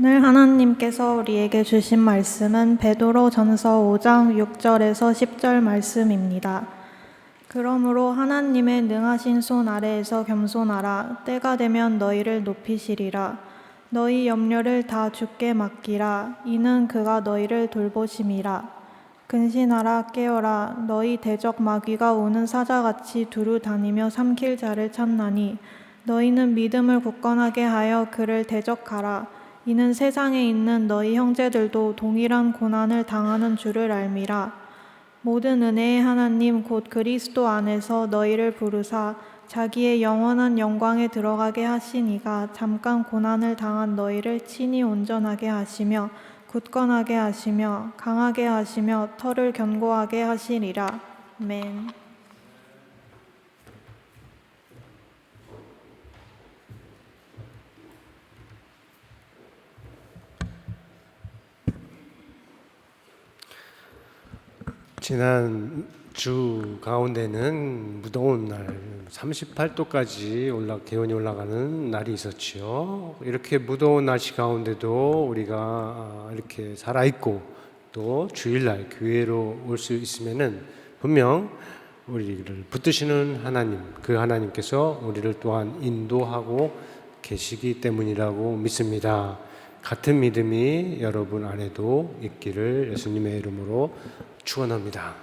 오늘 하나님께서 우리에게 주신 말씀은 베드로전서 5장 6절에서 10절 말씀입니다. 그러므로 하나님의 능하신 손 아래에서 겸손하라. 때가 되면 너희를 높이시리라. 너희 염려를 다 주께 맡기라. 이는 그가 너희를 돌보심이라. 근신하라. 깨어라. 너희 대적 마귀가 우는 사자같이 두루 다니며 삼킬 자를 찾나니 너희는 믿음을 굳건하게 하여 그를 대적하라. 이는 세상에 있는 너희 형제들도 동일한 고난을 당하는 줄을 알미라. 모든 은혜의 하나님 곧 그리스도 안에서 너희를 부르사 자기의 영원한 영광에 들어가게 하시니가 잠깐 고난을 당한 너희를 친히 온전하게 하시며 굳건하게 하시며 강하게 하시며 터를 견고하게 하시리라. 아멘. 지난 주 가운데는 무더운 날 38도까지 기온이 올라가는 날이 있었지요. 이렇게 무더운 날씨 가운데도 우리가 이렇게 살아있고 또 주일날 교회로 올 수 있으면은 분명 우리를 붙드시는 하나님, 그 하나님께서 우리를 또한 인도하고 계시기 때문이라고 믿습니다. 같은 믿음이 여러분 안에도 있기를 예수님의 이름으로 축원합니다.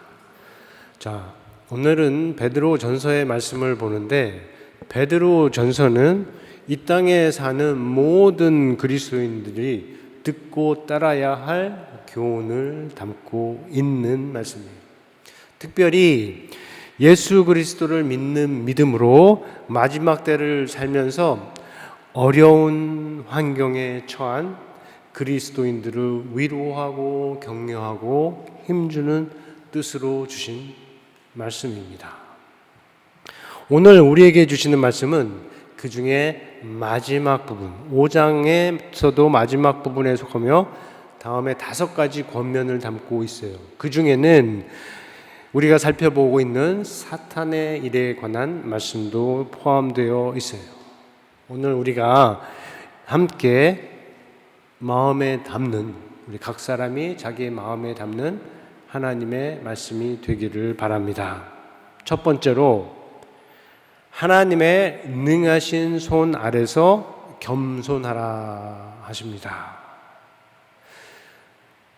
자, 오늘은 베드로전서의 말씀을 보는데 베드로전서는 이 땅에 사는 모든 그리스도인들이 듣고 따라야 할 교훈을 담고 있는 말씀이에요. 특별히 예수 그리스도를 믿는 믿음으로 마지막 때를 살면서 어려운 환경에 처한 그리스도인들을 위로하고 격려하고 힘주는 뜻으로 주신 말씀입니다. 오늘 우리에게 주시는 말씀은 그 중에 마지막 부분, 5장에서도 마지막 부분에 속하며 다음에 5가지 권면을 담고 있어요. 그 중에는 우리가 살펴보고 있는 사탄의 일에 관한 말씀도 포함되어 있어요. 오늘 우리가 함께 마음에 담는, 우리 각 사람이 자기의 마음에 담는 하나님의 말씀이 되기를 바랍니다. 첫 번째로 하나님의 능하신 손 아래서 겸손하라 하십니다.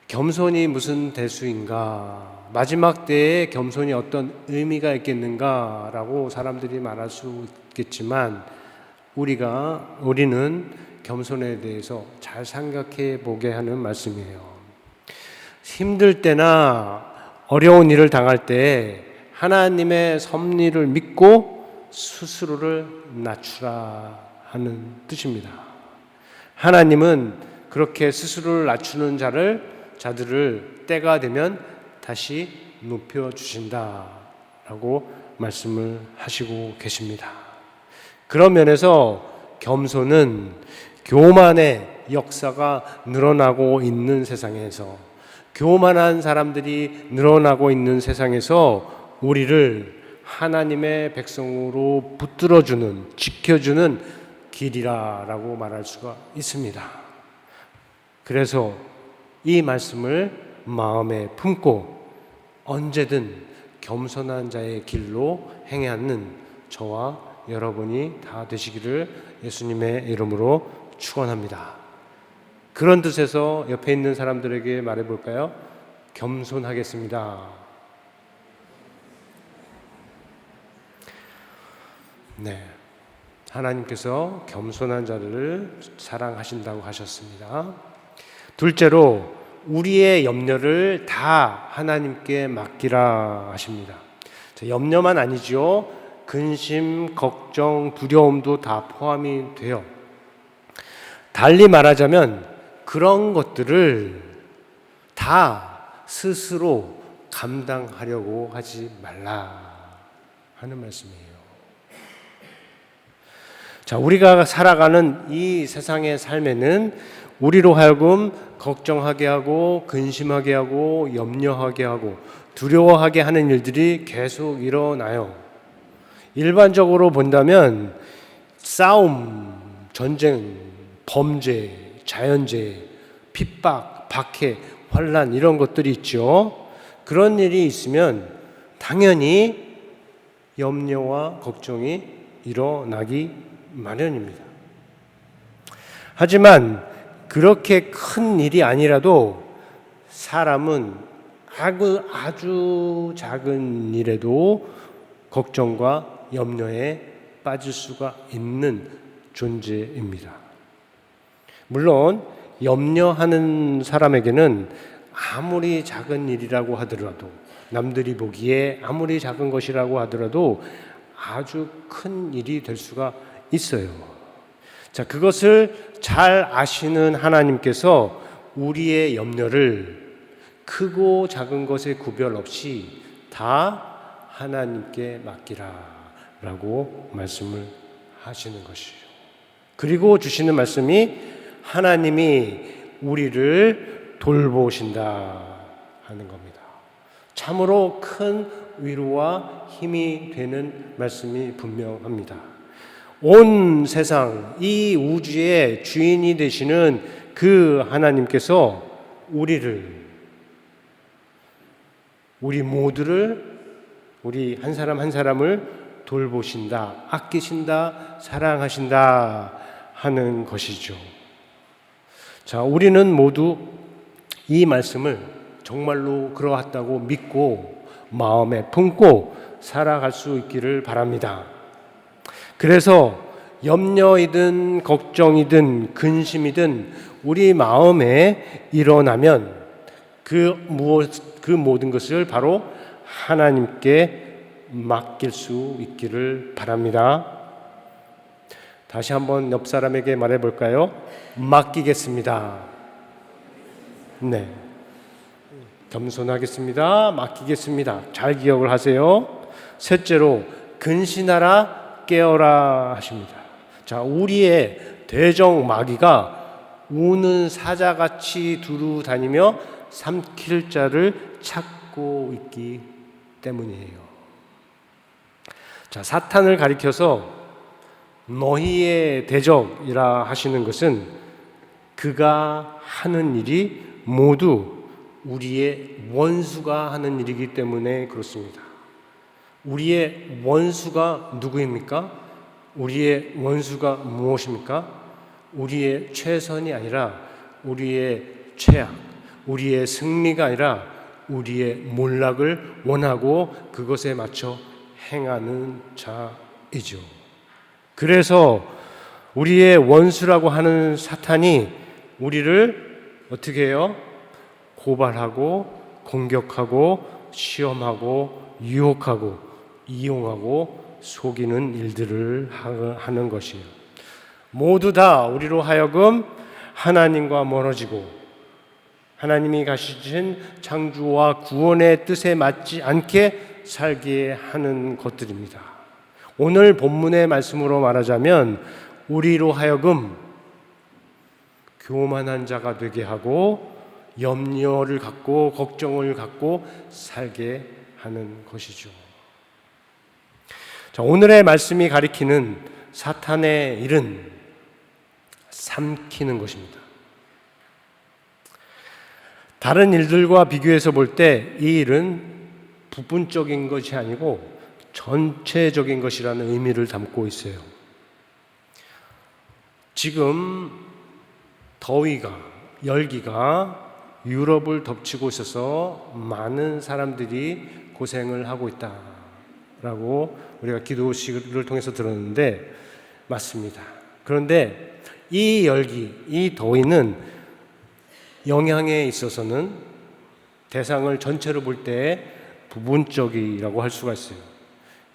겸손이 무슨 대수인가? 마지막 때에 겸손이 어떤 의미가 있겠는가라고 사람들이 말할 수 있겠지만 우리는 겸손에 대해서 잘 생각해 보게 하는 말씀이에요. 힘들 때나 어려운 일을 당할 때 하나님의 섭리를 믿고 스스로를 낮추라 하는 뜻입니다. 하나님은 그렇게 스스로를 낮추는 자들을 때가 되면 다시 높여주신다라고 말씀을 하시고 계십니다. 그런 면에서 겸손은 교만의 역사가 늘어나고 있는 세상에서, 교만한 사람들이 늘어나고 있는 세상에서 우리를 하나님의 백성으로 붙들어주는, 지켜주는 길이라고 말할 수가 있습니다. 그래서 이 말씀을 마음에 품고 언제든 겸손한 자의 길로 행하는 저와 여러분이 다 되시기를 예수님의 이름으로 축원합니다. 그런 뜻에서 옆에 있는 사람들에게 말해볼까요? 겸손하겠습니다. 네, 하나님께서 겸손한 자를 사랑하신다고 하셨습니다. 둘째로 우리의 염려를 다 하나님께 맡기라 하십니다. 염려만 아니죠. 근심, 걱정, 두려움도 다 포함이 돼요. 달리 말하자면 그런 것들을 다 스스로 감당하려고 하지 말라 하는 말씀이에요. 자, 우리가 살아가는 이 세상의 삶에는 우리로 하여금 걱정하게 하고 근심하게 하고 염려하게 하고 두려워하게 하는 일들이 계속 일어나요. 일반적으로 본다면 싸움, 전쟁, 범죄, 자연재해, 핍박, 박해, 환란 이런 것들이 있죠. 그런 일이 있으면 당연히 염려와 걱정이 일어나기 마련입니다. 하지만 그렇게 큰 일이 아니라도 사람은 아주 작은 일에도 걱정과 염려에 빠질 수가 있는 존재입니다. 물론 염려하는 사람에게는 아무리 작은 일이라고 하더라도, 남들이 보기에 아무리 작은 것이라고 하더라도 아주 큰 일이 될 수가 있어요. 자, 그것을 잘 아시는 하나님께서 우리의 염려를 크고 작은 것에 구별 없이 다 하나님께 맡기라라고 말씀을 하시는 것이죠. 그리고 주시는 말씀이 하나님이 우리를 돌보신다 하는 겁니다. 참으로 큰 위로와 힘이 되는 말씀이 분명합니다. 온 세상, 이 우주의 주인이 되시는 그 하나님께서 우리 모두를, 우리 한 사람 한 사람을 돌보신다, 아끼신다, 사랑하신다 하는 것이죠. 자, 우리는 모두 이 말씀을 정말로 그러하다고 믿고 마음에 품고 살아갈 수 있기를 바랍니다. 그래서 염려이든 걱정이든 근심이든 우리 마음에 일어나면 그 모든 것을 바로 하나님께 맡길 수 있기를 바랍니다. 다시 한번 옆 사람에게 말해 볼까요? 맡기겠습니다. 네. 겸손하겠습니다. 맡기겠습니다. 잘 기억을 하세요. 셋째로, 근신하라, 깨어라 하십니다. 자, 우리의 대적 마귀가 우는 사자같이 두루 다니며 삼킬 자를 찾고 있기 때문이에요. 자, 사탄을 가리켜서 너희의 대적이라 하시는 것은 그가 하는 일이 모두 우리의 원수가 하는 일이기 때문에 그렇습니다. 우리의 원수가 누구입니까? 우리의 원수가 무엇입니까? 우리의 최선이 아니라 우리의 최악, 우리의 승리가 아니라 우리의 몰락을 원하고 그것에 맞춰 행하는 자이죠. 그래서 우리의 원수라고 하는 사탄이 우리를 어떻게 해요? 고발하고 공격하고 시험하고 유혹하고 이용하고 속이는 일들을 하는 것이에요. 모두 다 우리로 하여금 하나님과 멀어지고 하나님이 가지신 창조와 구원의 뜻에 맞지 않게 살게 하는 것들입니다. 오늘 본문의 말씀으로 말하자면 우리로 하여금 교만한 자가 되게 하고 염려를 갖고 걱정을 갖고 살게 하는 것이죠. 자, 오늘의 말씀이 가리키는 사탄의 일은 삼키는 것입니다. 다른 일들과 비교해서 볼 때 이 일은 부분적인 것이 아니고 전체적인 것이라는 의미를 담고 있어요. 지금 더위가, 열기가 유럽을 덮치고 있어서 많은 사람들이 고생을 하고 있다라고 우리가 기도식을 통해서 들었는데 맞습니다. 그런데 이 열기, 이 더위는 영향에 있어서는 대상을 전체로 볼 때 부분적이라고 할 수가 있어요.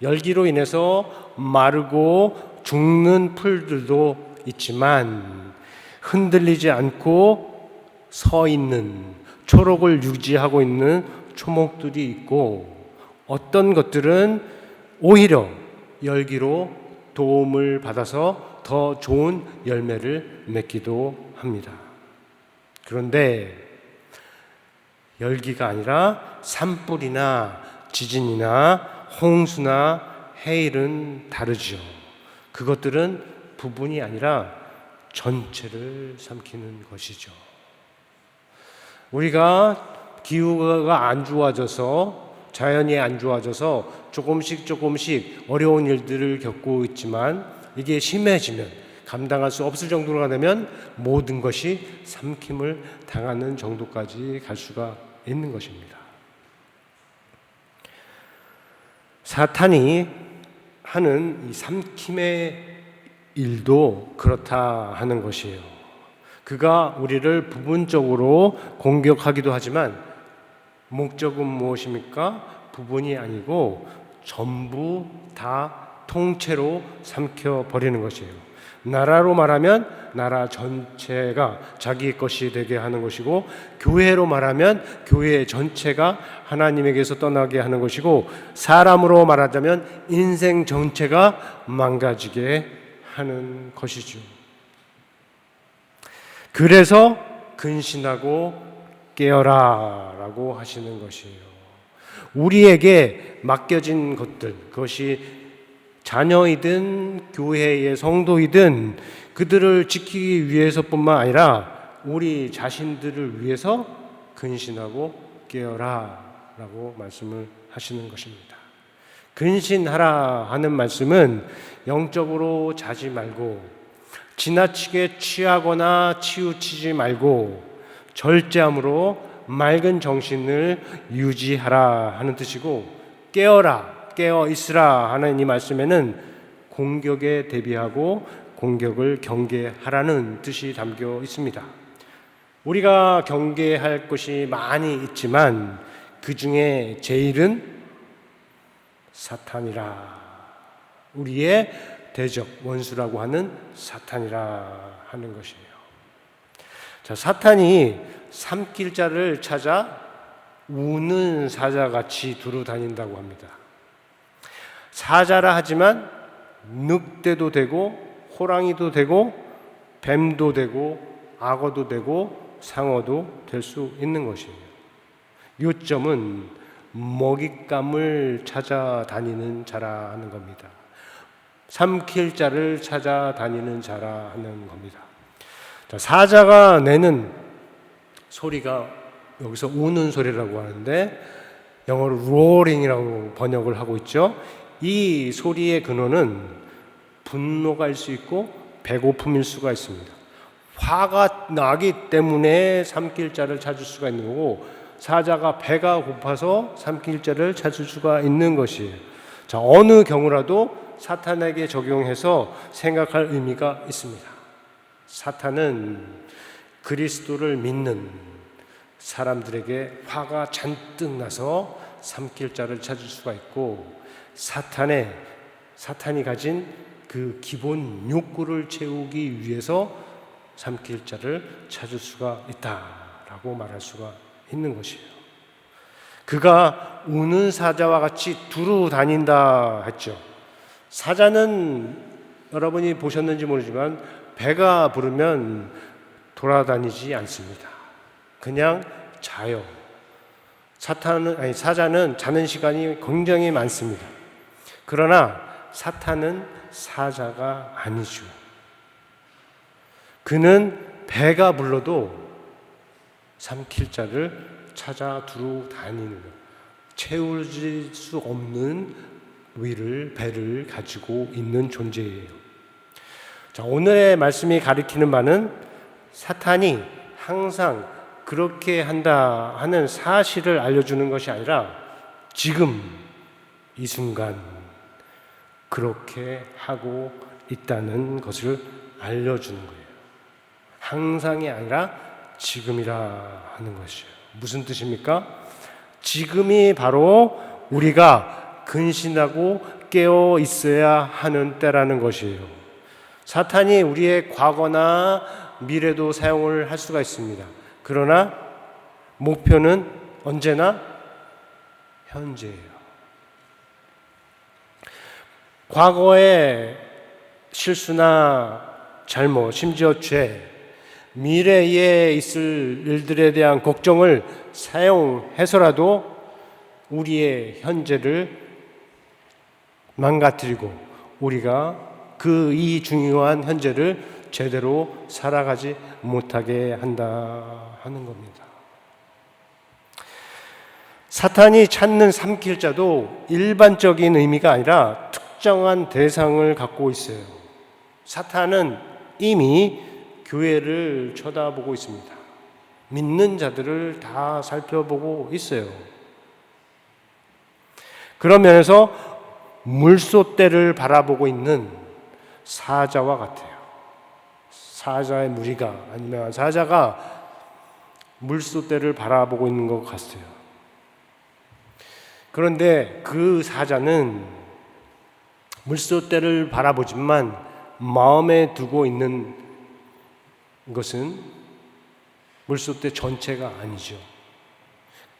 열기로 인해서 마르고 죽는 풀들도 있지만 흔들리지 않고 서 있는, 초록을 유지하고 있는 초목들이 있고 어떤 것들은 오히려 열기로 도움을 받아서 더 좋은 열매를 맺기도 합니다. 그런데 열기가 아니라 산불이나 지진이나 홍수나 해일은 다르죠. 그것들은 부분이 아니라 전체를 삼키는 것이죠. 우리가 기후가 안 좋아져서, 자연이 안 좋아져서 조금씩 어려운 일들을 겪고 있지만 이게 심해지면, 감당할 수 없을 정도가 되면 모든 것이 삼킴을 당하는 정도까지 갈 수가 있는 것입니다. 사탄이 하는 이 삼킴의 일도 그렇다 하는 것이에요. 그가 우리를 부분적으로 공격하기도 하지만 목적은 무엇입니까? 부분이 아니고 전부 다 통째로 삼켜버리는 것이에요. 나라로 말하면 나라 전체가 자기 것이 되게 하는 것이고, 교회로 말하면 교회 전체가 하나님에게서 떠나게 하는 것이고, 사람으로 말하자면 인생 전체가 망가지게 하는 것이죠. 그래서 근신하고 깨어라 라고 하시는 것이에요. 우리에게 맡겨진 것들, 그것이 자녀이든 교회의 성도이든 그들을 지키기 위해서뿐만 아니라 우리 자신들을 위해서 근신하고 깨어라 라고 말씀을 하시는 것입니다. 근신하라 하는 말씀은 영적으로 자지 말고, 지나치게 취하거나 치우치지 말고 절제함으로 맑은 정신을 유지하라 하는 뜻이고, 깨어라, 깨어 있으라 하는 이 말씀에는 공격에 대비하고 공격을 경계하라는 뜻이 담겨 있습니다. 우리가 경계할 것이 많이 있지만 그 중에 제일은 사탄이라, 우리의 대적 원수라고 하는 사탄이라 하는 것이에요. 자, 사탄이 삼킬 자를 찾아 우는 사자같이 두루 다닌다고 합니다. 사자라 하지만 늑대도 되고 호랑이도 되고 뱀도 되고 악어도 되고 상어도 될 수 있는 것이에요. 요점은 먹잇감을 찾아다니는 자라 하는 겁니다. 삼킬 자를 찾아다니는 자라 하는 겁니다. 자, 사자가 내는 소리가 여기서 우는 소리라고 하는데 영어로 roaring이라고 번역을 하고 있죠. 이 소리의 근원은 분노가일 수 있고 배고픔일 수가 있습니다. 화가 나기 때문에 삼킬 자를 찾을 수가 있는 거고, 사자가 배가 고파서 삼킬 자를 찾을 수가 있는 것이에요. 자, 어느 경우라도 사탄에게 적용해서 생각할 의미가 있습니다. 사탄은 그리스도를 믿는 사람들에게 화가 잔뜩 나서 삼킬 자를 찾을 수가 있고, 사탄이 가진 그 기본 욕구를 채우기 위해서 삼킬 자를 찾을 수가 있다라고 말할 수가 있는 것이에요. 그가 우는 사자와 같이 두루 다닌다 했죠. 사자는 여러분이 보셨는지 모르지만 배가 부르면 돌아다니지 않습니다. 그냥 자요. 사자는 자는 시간이 굉장히 많습니다. 그러나 사탄은 사자가 아니죠. 그는 배가 불러도 삼킬 자를 찾아 두루 다니는 것, 채울 수 없는 배를 가지고 있는 존재예요. 자, 오늘의 말씀이 가리키는 바는 사탄이 항상 그렇게 한다 하는 사실을 알려주는 것이 아니라 지금 이 순간 그렇게 하고 있다는 것을 알려주는 거예요. 항상이 아니라 지금이라 하는 것이에요. 무슨 뜻입니까? 지금이 바로 우리가 근신하고 깨어 있어야 하는 때라는 것이에요. 사탄이 우리의 과거나 미래도 사용을 할 수가 있습니다. 그러나 목표는 언제나 현재예요. 과거의 실수나 잘못, 심지어 죄, 미래에 있을 일들에 대한 걱정을 사용해서라도 우리의 현재를 망가뜨리고 우리가 이 중요한 현재를 제대로 살아가지 못하게 한다 하는 겁니다. 사탄이 찾는 삼킬 자도 일반적인 의미가 아니라 특정한 대상을 갖고 있어요. 사탄은 이미 교회를 쳐다보고 있습니다. 믿는 자들을 다 살펴보고 있어요. 그런 면에서 물소대를 바라보고 있는 사자와 같아요. 사자의 무리가 아니면 사자가 물소대를 바라보고 있는 것 같아요. 그런데 그 사자는 물소대를 바라보지만 마음에 두고 있는 것은 물소대 전체가 아니죠.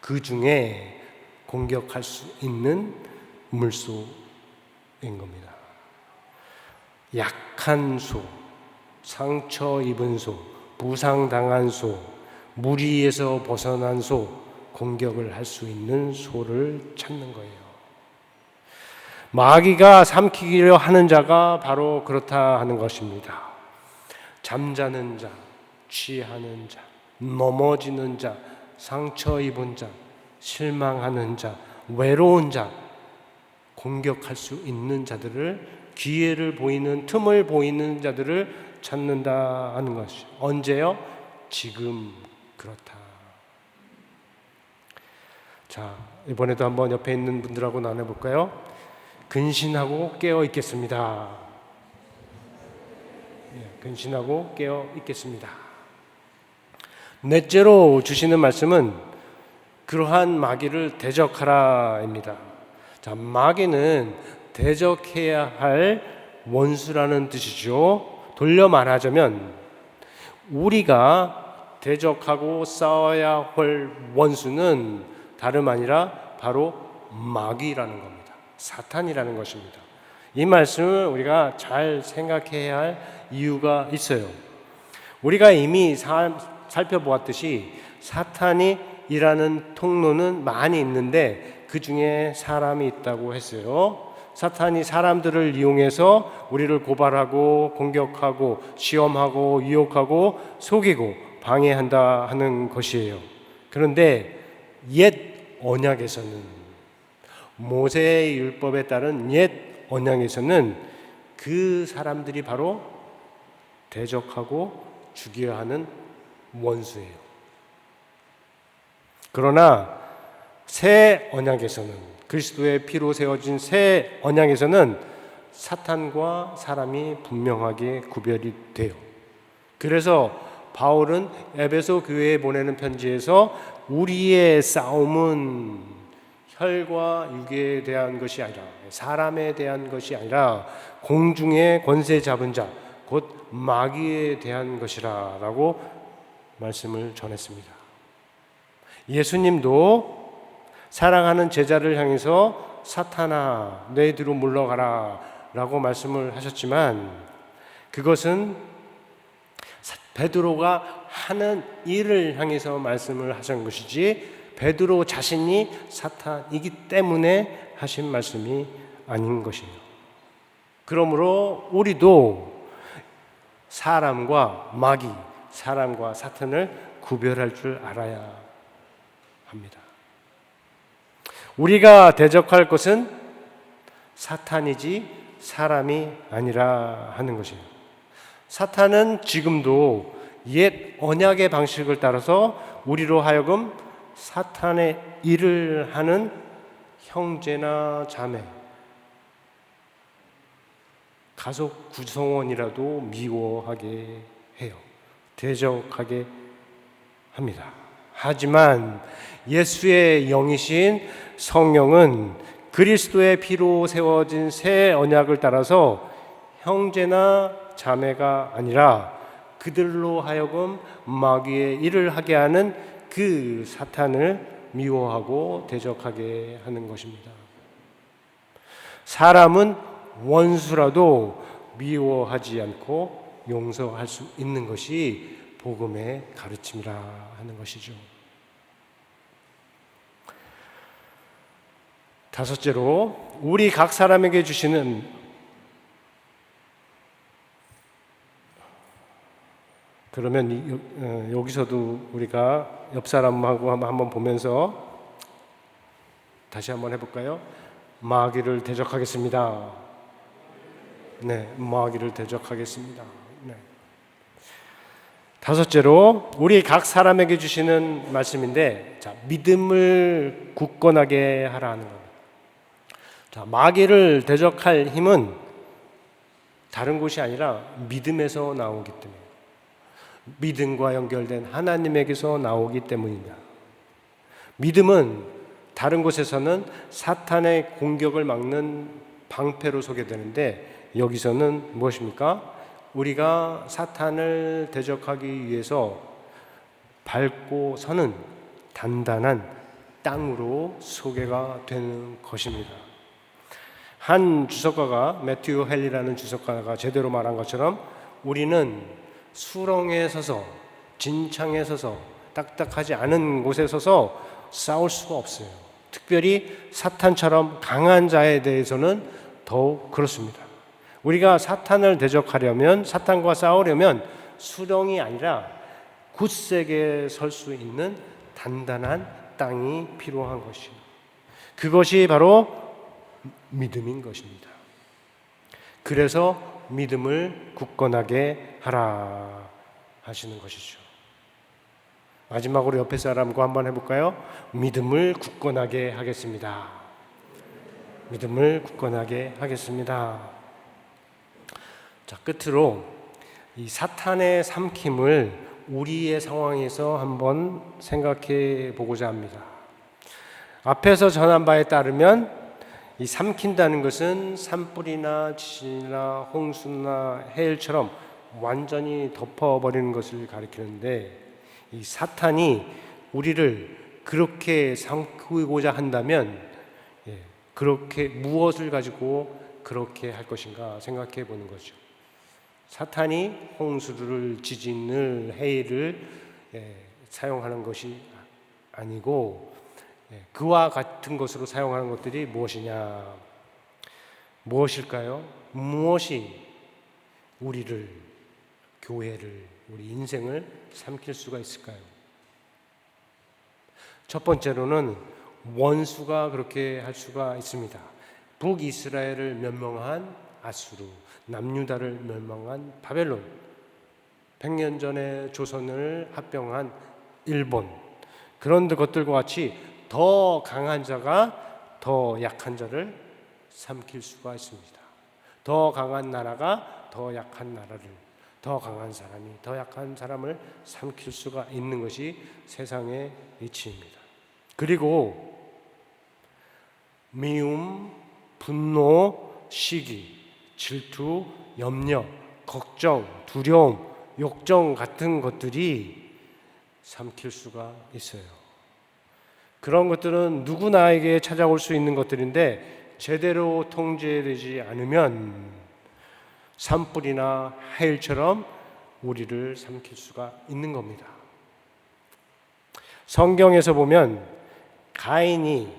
그 중에 공격할 수 있는 물소인 겁니다. 약한 소, 상처 입은 소, 부상당한 소, 무리에서 벗어난 소, 공격을 할 수 있는 소를 찾는 거예요. 마귀가 삼키려 하는 자가 바로 그렇다 하는 것입니다. 잠자는 자, 취하는 자, 넘어지는 자, 상처 입은 자, 실망하는 자, 외로운 자, 공격할 수 있는 자들을, 기회를 보이는, 틈을 보이는 자들을 찾는다 하는 것이죠. 언제요? 지금 그렇다. 자, 이번에도 한번 옆에 있는 분들하고 나눠볼까요? 근신하고 깨어 있겠습니다. 근신하고 깨어 있겠습니다. 넷째로 주시는 말씀은 그러한 마귀를 대적하라입니다. 자, 마귀는 대적해야 할 원수라는 뜻이죠. 돌려 말하자면 우리가 대적하고 싸워야 할 원수는 다름 아니라 바로 마귀라는 겁니다. 사탄이라는 것입니다. 이 말씀을 우리가 잘 생각해야 할 이유가 있어요. 우리가 이미 살펴보았듯이 사탄이 일하는 통로는 많이 있는데 그 중에 사람이 있다고 했어요. 사탄이 사람들을 이용해서 우리를 고발하고 공격하고 시험하고 유혹하고 속이고 방해한다 하는 것이에요. 그런데 옛 언약에서는, 모세의 율법에 따른 옛 언약에서는 그 사람들이 바로 대적하고 죽여야 하는 원수예요. 그러나 새 언약에서는, 그리스도의 피로 세워진 새 언약에서는 사탄과 사람이 분명하게 구별이 돼요. 그래서 바울은 에베소 교회에 보내는 편지에서 우리의 싸움은 혈과 육에 대한 것이 아니라, 사람에 대한 것이 아니라 공중의 권세 잡은 자, 곧 마귀에 대한 것이라 라고 말씀을 전했습니다. 예수님도 사랑하는 제자를 향해서 사탄아 내 뒤로 물러가라 라고 말씀을 하셨지만, 그것은 베드로가 하는 일을 향해서 말씀을 하신 것이지 베드로 자신이 사탄이기 때문에 하신 말씀이 아닌 것이에요. 그러므로 우리도 사람과 마귀, 사람과 사탄을 구별할 줄 알아야 합니다. 우리가 대적할 것은 사탄이지 사람이 아니라 하는 것이에요. 사탄은 지금도 옛 언약의 방식을 따라서 우리로 하여금 사탄의 일을 하는 형제나 자매, 가족 구성원이라도 미워하게 해요. 대적하게 합니다. 하지만 예수의 영이신 성령은 그리스도의 피로 세워진 새 언약을 따라서 형제나 자매가 아니라 그들로 하여금 마귀의 일을 하게 하는 그 사탄을 미워하고 대적하게 하는 것입니다. 사람은 원수라도 미워하지 않고 용서할 수 있는 것이 복음의 가르침이라 하는 것이죠. 다섯째로, 우리 각 사람에게 주시는 그러면 여기서도 우리가 옆 사람하고 한번 보면서 다시 한번 해볼까요? 마귀를 대적하겠습니다. 네, 마귀를 대적하겠습니다. 네. 다섯째로 우리 각 사람에게 주시는 말씀인데, 자, 믿음을 굳건하게 하라 하는 겁니다. 자, 마귀를 대적할 힘은 다른 곳이 아니라 믿음에서 나오기 때문에, 믿음과 연결된 하나님에게서 나오기 때문입니다. 믿음은 다른 곳에서는 사탄의 공격을 막는 방패로 소개되는데, 여기서는 무엇입니까? 우리가 사탄을 대적하기 위해서 밟고 서는 단단한 땅으로 소개가 되는 것입니다. 한 주석가가, 매튜 헬리라는 주석가가 제대로 말한 것처럼 우리는 수렁에 서서, 진창에 서서, 딱딱하지 않은 곳에 서서 싸울 수가 없어요. 특별히 사탄처럼 강한 자에 대해서는 더욱 그렇습니다. 우리가 사탄을 대적하려면, 사탄과 싸우려면 수렁이 아니라 굳세게 설 수 있는 단단한 땅이 필요한 것이요, 그것이 바로 믿음인 것입니다. 그래서 믿음을 굳건하게 하라 하시는 것이죠. 마지막으로 옆에 사람과 한번 해볼까요? 믿음을 굳건하게 하겠습니다. 믿음을 굳건하게 하겠습니다. 자, 끝으로 이 사탄의 삼킴을 우리의 상황에서 한번 생각해 보고자 합니다. 앞에서 전한 바에 따르면 이 삼킨다는 것은 산불이나 지진이나 홍수나 해일처럼 완전히 덮어버리는 것을 가리키는데, 이 사탄이 우리를 그렇게 삼키고자 한다면 그렇게 무엇을 가지고 그렇게 할 것인가 생각해 보는 거죠. 사탄이 홍수를, 지진을, 해일을 사용하는 것이 아니고 그와 같은 것으로 사용하는 것들이 무엇이냐? 무엇일까요? 무엇이 우리를, 교회를, 우리 인생을 삼킬 수가 있을까요? 첫 번째로는 원수가 그렇게 할 수가 있습니다. 북이스라엘을 멸망한 아수르, 남유다를 멸망한 바벨론, 100년 전에 조선을 합병한 일본, 그런 것들과 같이 더 강한 자가 더 약한 자를 삼킬 수가 있습니다. 더 강한 나라가 더 약한 나라를, 더 강한 사람이 더 약한 사람을 삼킬 수가 있는 것이 세상의 이치입니다. 그리고 미움, 분노, 시기, 질투, 염려, 걱정, 두려움, 욕정 같은 것들이 삼킬 수가 있어요. 그런 것들은 누구나에게 찾아올 수 있는 것들인데 제대로 통제되지 않으면 산불이나 해일처럼 우리를 삼킬 수가 있는 겁니다. 성경에서 보면 가인이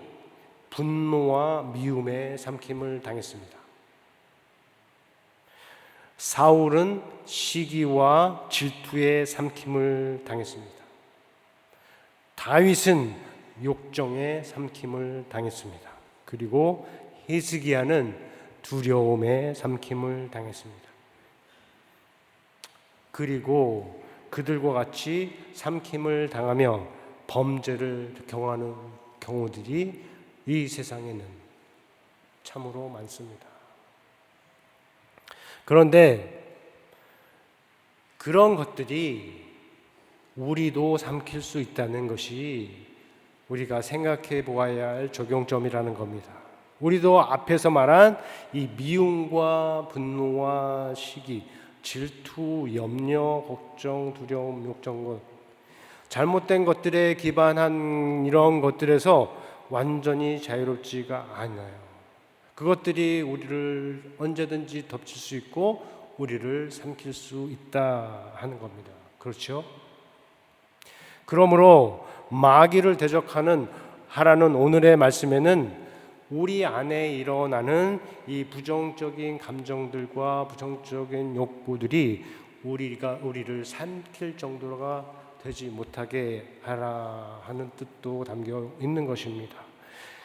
분노와 미움에 삼킴을 당했습니다. 사울은 시기와 질투에 삼킴을 당했습니다. 다윗은 욕정에 삼킴을 당했습니다. 그리고 히스기야는 두려움에 삼킴을 당했습니다. 그리고 그들과 같이 삼킴을 당하며 범죄를 경하는 경우들이 이 세상에는 참으로 많습니다. 그런데 그런 것들이 우리도 삼킬 수 있다는 것이 우리가 생각해 보아야 할 적용점이라는 겁니다. 우리도 앞에서 말한 이 미움과 분노와 시기, 질투, 염려, 걱정, 두려움, 욕정, 잘못된 것들에 기반한 이런 것들에서 완전히 자유롭지가 않아요. 그것들이 우리를 언제든지 덮칠 수 있고 우리를 삼킬 수 있다 하는 겁니다. 그렇죠? 그러므로 마귀를 대적하는 하라는 오늘의 말씀에는 우리 안에 일어나는 이 부정적인 감정들과 부정적인 욕구들이 우리를 삼킬 정도가 되지 못하게 하라 하는 뜻도 담겨 있는 것입니다.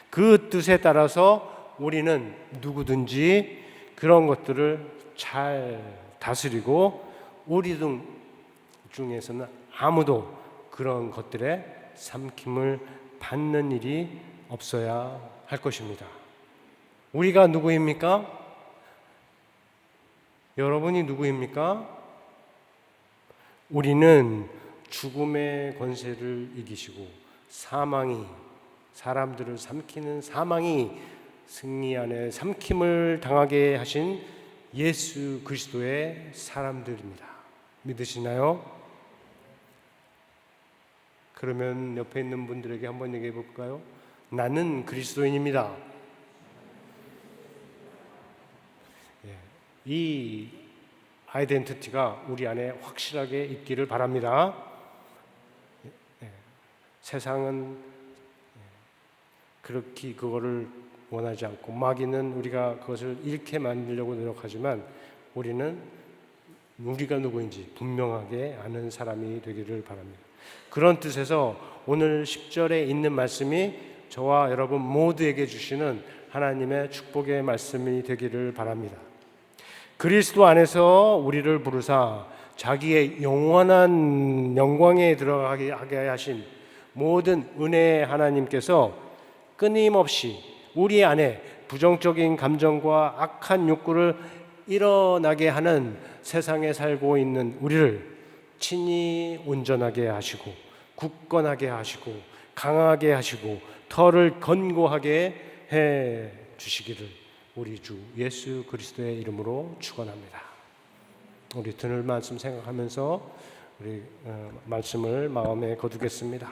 그 뜻에 따라서 우리는 누구든지 그런 것들을 잘 다스리고 우리 중에서는 아무도 그런 것들에 삼킴을 받는 일이 없어야 할 것입니다. 우리가 누구입니까? 여러분이 누구입니까? 우리는 죽음의 권세를 이기시고 사람들을 삼키는 사망이 승리 안에 삼킴을 당하게 하신 예수 그리스도의 사람들입니다. 믿으시나요? 그러면 옆에 있는 분들에게 한번 얘기해 볼까요? 나는 그리스도인입니다. 이 아이덴티티가 우리 안에 확실하게 있기를 바랍니다. 세상은 그렇게 그거를 원하지 않고 마귀는 우리가 그것을 잃게 만들려고 노력하지만 우리는 우리가 누구인지 분명하게 아는 사람이 되기를 바랍니다. 그런 뜻에서 오늘 10절에 있는 말씀이 저와 여러분 모두에게 주시는 하나님의 축복의 말씀이 되기를 바랍니다. 그리스도 안에서 우리를 부르사 자기의 영원한 영광에 들어가게 하게 하신 모든 은혜의 하나님께서 끊임없이 우리 안에 부정적인 감정과 악한 욕구를 일어나게 하는 세상에 살고 있는 우리를 친히 온전하게 하시고 굳건하게 하시고 강하게 하시고 털을 건고하게 해 주시기를 우리 주 예수 그리스도의 이름으로 축원합니다. 우리 들을 말씀 생각하면서 우리 말씀을 마음에 거두겠습니다.